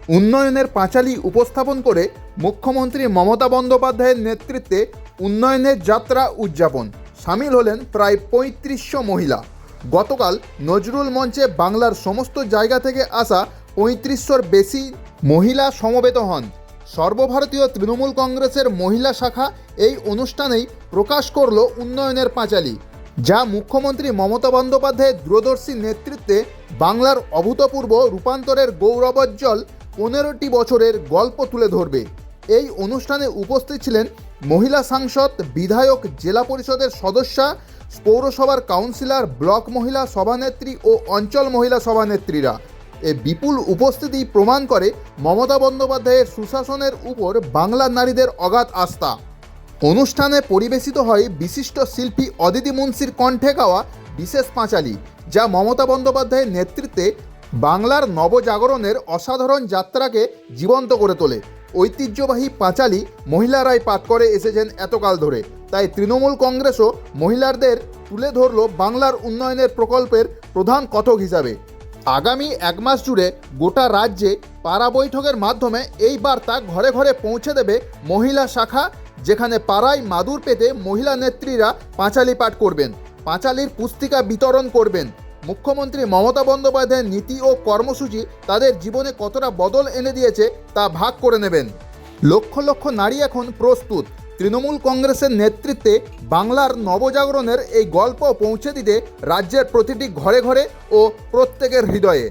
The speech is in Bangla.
উন্নয়নের পাঁচালী উপস্থাপন করে মুখ্যমন্ত্রী মমতা বন্দ্যোপাধ্যায়ের নেতৃত্বে উন্নয়নের যাত্রা উদযাপন। সামিল হলেন প্রায় ৩৫০০ মহিলা। গতকাল নজরুল মঞ্চে বাংলার সমস্ত জায়গা থেকে আসা ৩৫০০-র বেশি মহিলা সমবেত হন। সর্বভারতীয় তৃণমূল কংগ্রেসের মহিলা শাখা এই অনুষ্ঠানেই প্রকাশ করল উন্নয়নের পাঁচালী, যা মুখ্যমন্ত্রী মমতা বন্দ্যোপাধ্যায়ের দূরদর্শী নেতৃত্বে বাংলার অভূতপূর্ব রূপান্তরের গৌরবোজ্জ্বল ১৫টি বছরের গল্প তুলে ধরবে। এই অনুষ্ঠানে উপস্থিত ছিলেন মহিলা সাংসদ, বিধায়ক, জেলা পরিষদের সদস্যা, পৌরসভার কাউন্সিলর, ব্লক মহিলা সভানেত্রী ও অঞ্চল মহিলা সভানেত্রীরা। এই বিপুল উপস্থিতি প্রমাণ করে মমতা বন্দ্যোপাধ্যায়ের সুশাসনের উপর বাংলার নারীদের অগাধ আস্থা। অনুষ্ঠানে পরিবেশিত হয় বিশিষ্ট শিল্পী অদিতি মুন্সির কণ্ঠে গাওয়া বিশেষ পাঁচালী, যা মমতা বন্দ্যোপাধ্যায়ের নেতৃত্বে বাংলার নবজাগরণের অসাধারণ যাত্রাকে জীবন্ত করে তোলে। ঐতিহ্যবাহী পাঁচালী মহিলারাই পাঠ করে এসেছেন এতকাল ধরে, তাই তৃণমূল কংগ্রেসও মহিলাদের তুলে ধরল বাংলার উন্নয়নের প্রকল্পের প্রধান কথক হিসাবে। আগামী ১ মাস জুড়ে গোটা রাজ্যে পাড়া বৈঠকের মাধ্যমে এই বার্তা ঘরে ঘরে পৌঁছে দেবে মহিলা শাখা, যেখানে পাড়ায় মাদুর পেতে মহিলা নেত্রীরা পাঁচালী পাঠ করবেন, পাঁচালীর পুস্তিকা বিতরণ করবেন। মুখ্যমন্ত্রী মমতা বন্দ্যোপাধ্যায়ের নীতি ও কর্মসূচি তাদের জীবনে কতটা বদল এনে দিয়েছে তা ভাগ করে নেবেন। লক্ষ লক্ষ নারী এখন প্রস্তুত তৃণমূল কংগ্রেসের নেতৃত্বে বাংলার নবজাগরণের এই গল্প পৌঁছে দিতে রাজ্যের প্রতিটি ঘরে ঘরে ও প্রত্যেকের হৃদয়ে।